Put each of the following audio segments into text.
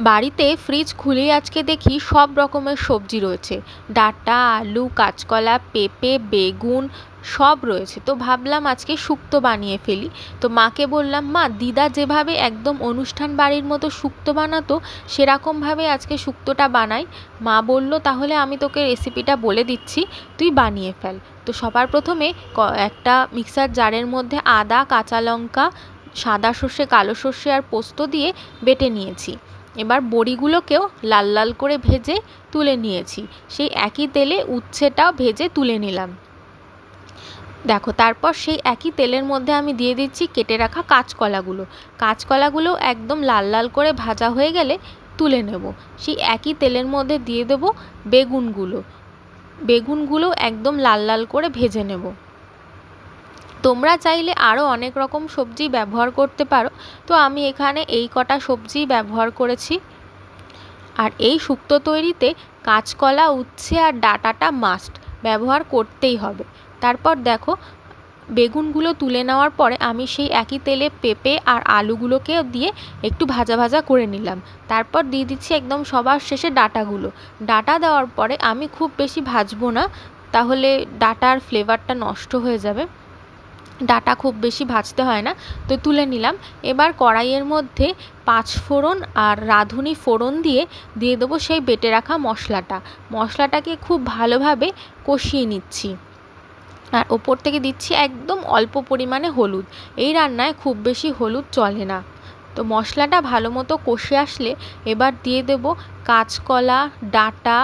বাড়িতে ফ্রিজ খুলেই আজকে দেখি সব রকমের সবজি রয়েছে। ডাঁটা, আলু, কাঁচকলা, পেঁপে, বেগুন সব রয়েছে। তো ভাবলাম আজকে শুক্তো বানিয়ে ফেলি। তো মাকে বললাম, মা, দিদা যেভাবে একদম অনুষ্ঠান বাড়ির মতো শুক্তো বানাতো সেরকমভাবে আজকে শুক্তোটা বানাই। মা বলল, তাহলে আমি তোকে রেসিপিটা বলে দিচ্ছি, তুই বানিয়ে ফেল। তো সবার প্রথমে একটা মিক্সার জারের মধ্যে আদা, কাঁচা লঙ্কা, সাদা সর্ষে, কালো সর্ষে আর পোস্ত দিয়ে বেটে নিয়েছি। এবার বড়িগুলোকেও লাল লাল করে ভেজে তুলে নিয়েছি। সেই একই তেলে উচ্ছেটাও ভেজে তুলে নিলাম। দেখো, তারপর সেই একই তেলের মধ্যে আমি দিয়ে দিচ্ছি কেটে রাখা কাঁচকলাগুলো। কাঁচকলাগুলো একদম লাল লাল করে ভাজা হয়ে গেলে তুলে নেব। সেই একই তেলের মধ্যে দিয়ে দেবো বেগুনগুলো। বেগুনগুলো একদম লাল লাল করে ভেজে নেব। তোমরা চাইলে আরও অনেক রকম সবজি ব্যবহার করতে পারো, তো আমি এখানে এই কটা সবজি ব্যবহার করেছি। আর এই শুক্তো তৈরিতে কাঁচকলা, উচ্ছে আর ডাঁটাটা মাস্ট, ব্যবহার করতেই হবে। তারপর দেখো, বেগুনগুলো তুলে নেওয়ার পরে আমি সেই একই তেলে পেঁপে আর আলুগুলোকে দিয়ে একটু ভাজা ভাজা করে নিলাম। তারপর দিয়ে দিচ্ছি একদম সবার শেষে ডাঁটাগুলো। ডাঁটা দেওয়ার পরে আমি খুব বেশি ভাজবো না, তাহলে ডাঁটার ফ্লেভারটা নষ্ট হয়ে যাবে। ডাঁটা খুব বেশি ভাজতে হয় না। তো তুলে নিলাম। এবার কড়াইয়ের মধ্যে পাঁচফোড়ন আর রাঁধুনি ফোড়ন দিয়ে দেবো সেই বেটে রাখা মশলাটা। মশলাটাকে খুব ভালোভাবে কষিয়ে নিচ্ছি। আর ওপর থেকে দিচ্ছি একদম অল্প পরিমাণে হলুদ। এই রান্নায় খুব বেশি হলুদ চলে না। তো মশলাটা ভালো মতো কষে আসলে এবার দিয়ে দেব কাঁচকলা, ডাঁটা,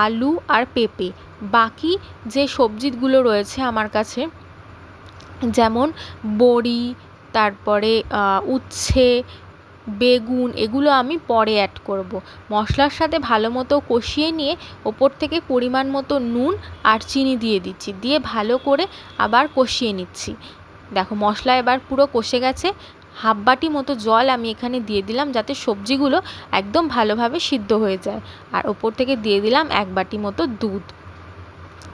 আলু আর পেঁপে। বাকি যে সবজিগুলো রয়েছে আমার কাছে, যেমন বড়ি, তারপরে উচ্ছে, বেগুন, এগুলো আমি পরে অ্যাড করব। মশলার সাথে ভালো মতো কষিয়ে নিয়ে ওপর থেকে পরিমাণ মতো নুন আর চিনি দিয়ে দিচ্ছি, দিয়ে ভালো করে আবার কষিয়ে নিচ্ছি। দেখো, মশলা এবার পুরো কষে গেছে। হাফ বাটি মতো জল আমি এখানে দিয়ে দিলাম, যাতে সবজিগুলো একদম ভালোভাবে সিদ্ধ হয়ে যায়। আর ওপর থেকে দিয়ে দিলাম 1 বাটি মতো দুধ।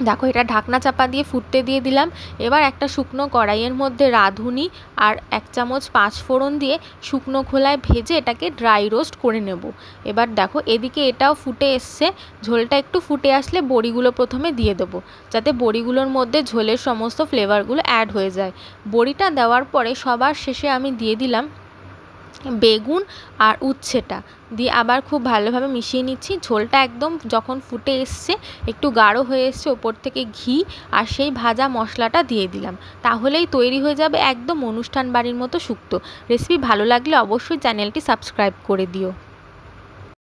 দেখো, এটা ঢাকনা চাপা দিয়ে ফুটতে দিয়ে দিলাম। এবার একটা শুকনো কড়াইয়ের মধ্যে রাঁধুনি আর 1 চামচ পাঁচফোড়ন দিয়ে শুকনো খোলায় ভেজে এটাকে ড্রাই রোস্ট করে নেব। এবার দেখো, এদিকে এটাও ফুটে এসছে। ঝোলটা একটু ফুটে আসলে বড়িগুলো প্রথমে দিয়ে দেবো, যাতে বড়িগুলোর মধ্যে ঝোলের সমস্ত ফ্লেভারগুলো অ্যাড হয়ে যায়। বড়িটা দেওয়ার পরে সবার শেষে আমি দিয়ে দিলাম বেগুন আর উচ্ছেটা, দিয়ে আবার খুব ভালোভাবে মিশিয়ে নিচ্ছি। ঝোলটা একদম যখন ফুটে এসছে, একটু গাঢ় হয়ে এসছে, ওপর থেকে ঘি আর সেই ভাজা মশলাটা দিয়ে দিলাম। তাহলেই তৈরি হয়ে যাবে একদম অনুষ্ঠান বাড়ির মতো শুক্তো। রেসিপি ভালো লাগলে অবশ্যই চ্যানেলটি সাবস্ক্রাইব করে দিও।